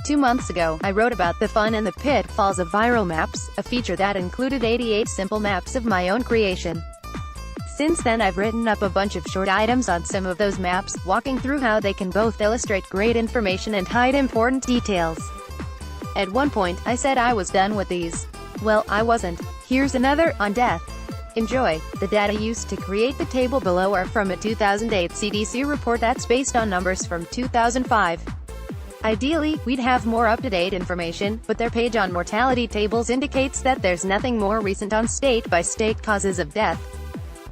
2 months ago, I wrote about the fun and the pitfalls of viral maps, a feature that included 88 simple maps of my own creation. Since then I've written up a bunch of short items on some of those maps, walking through how they can both illustrate great information and hide important details. At one point, I said I was done with these. Well, I wasn't. Here's another, on death. Enjoy. The data used to create the table below are from a 2008 CDC report that's based on numbers from 2005. Ideally, we'd have more up-to-date information, but their page on mortality tables indicates that there's nothing more recent on state-by-state causes of death.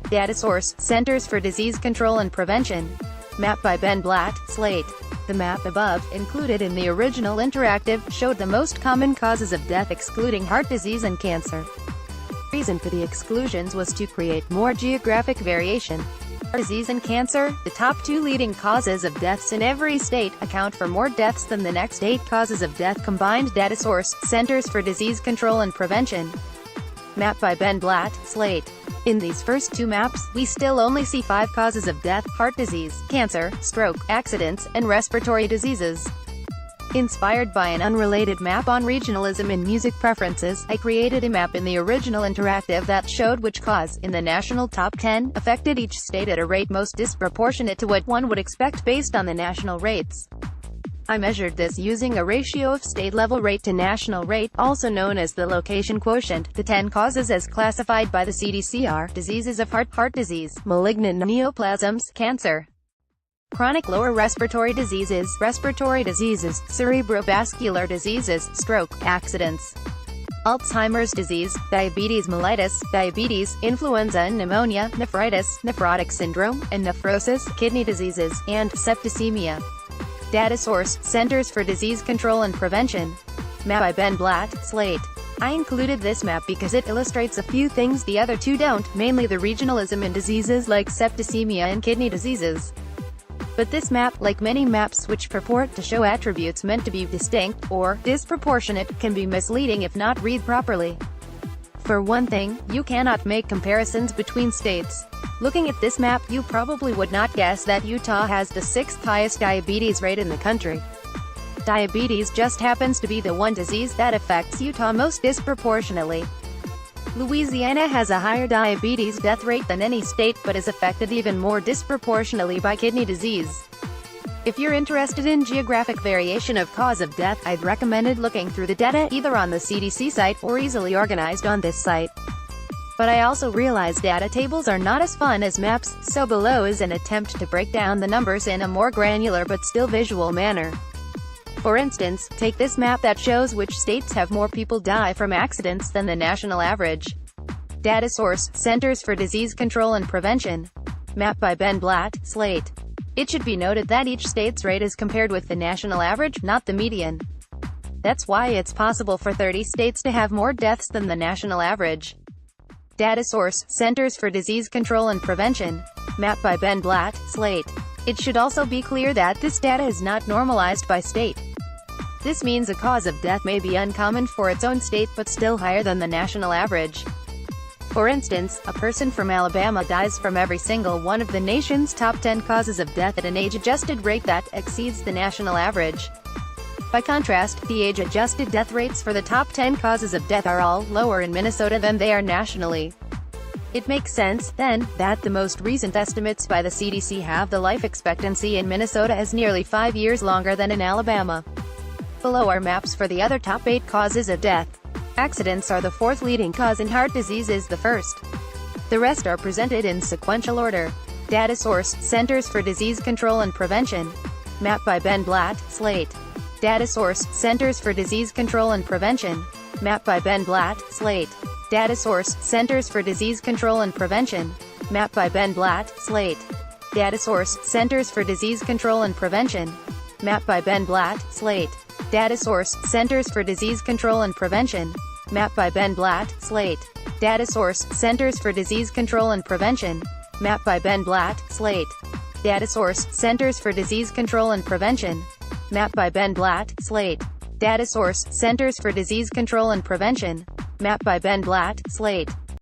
Data source, Centers for Disease Control and Prevention. Map by Ben Blatt, Slate. The map above, included in the original interactive, showed the most common causes of death excluding heart disease and cancer. The reason for the exclusions was to create more geographic variation. Heart disease and cancer, the top 2 leading causes of deaths in every state, account for more deaths than the next 8 causes of death combined. Data source, Centers for Disease Control and Prevention. Map by Ben Blatt, Slate. In these first 2 maps, we still only see 5 causes of death: heart disease, cancer, stroke, accidents, and respiratory diseases. Inspired by an unrelated map on regionalism in music preferences, I created a map in the original interactive that showed which cause, in the national top 10, affected each state at a rate most disproportionate to what one would expect based on the national rates. I measured this using a ratio of state-level rate to national rate, also known as the location quotient. The 10 causes as classified by the CDC are: diseases of heart disease, malignant neoplasms, cancer, chronic lower respiratory diseases, cerebrovascular diseases, stroke, accidents, Alzheimer's disease, diabetes mellitus, diabetes, influenza and pneumonia, nephritis, nephrotic syndrome, and nephrosis, kidney diseases, and septicemia. Data source, Centers for Disease Control and Prevention. Map by Ben Blatt, Slate. I included this map because it illustrates a few things the other 2 don't, mainly the regionalism in diseases like septicemia and kidney diseases. But this map, like many maps which purport to show attributes meant to be distinct, or disproportionate, can be misleading if not read properly. For one thing, you cannot make comparisons between states. Looking at this map, you probably would not guess that Utah has the 6th highest diabetes rate in the country. Diabetes just happens to be the one disease that affects Utah most disproportionately. Louisiana has a higher diabetes death rate than any state, but is affected even more disproportionately by kidney disease. If you're interested in geographic variation of cause of death, I'd recommend looking through the data either on the CDC site or easily organized on this site. But I also realize data tables are not as fun as maps, so below is an attempt to break down the numbers in a more granular but still visual manner. For instance, take this map that shows which states have more people die from accidents than the national average. Data source, Centers for Disease Control and Prevention. Map by Ben Blatt, Slate. It should be noted that each state's rate is compared with the national average, not the median. That's why it's possible for 30 states to have more deaths than the national average. Data source, Centers for Disease Control and Prevention. Map by Ben Blatt, Slate. It should also be clear that this data is not normalized by state. This means a cause of death may be uncommon for its own state but still higher than the national average. For instance, a person from Alabama dies from every single one of the nation's top 10 causes of death at an age-adjusted rate that exceeds the national average. By contrast, the age-adjusted death rates for the top 10 causes of death are all lower in Minnesota than they are nationally. It makes sense, then, that the most recent estimates by the CDC have the life expectancy in Minnesota as nearly 5 years longer than in Alabama. Below are maps for the other top 8 causes of death. Accidents are the 4th leading cause and heart disease is the 1st. The rest are presented in sequential order. Data source, Centers for Disease Control and Prevention. Map by Ben Blatt, Slate. Data source, Centers for Disease Control and Prevention. Map by Ben Blatt, Slate. Data source, Centers for Disease Control and Prevention. Map by Ben Blatt, Slate. Data source, Centers for Disease Control and Prevention. Map by Ben Blatt, Slate. Data source, Centers for Disease Control and Prevention. Map by Ben Blatt, Slate. Data source, Centers for Disease Control and Prevention. Map by Ben Blatt, Slate. Data source, Centers for Disease Control and Prevention. Map by Ben Blatt, Slate. Data source, Centers for Disease Control and Prevention. Map by Ben Blatt, Slate.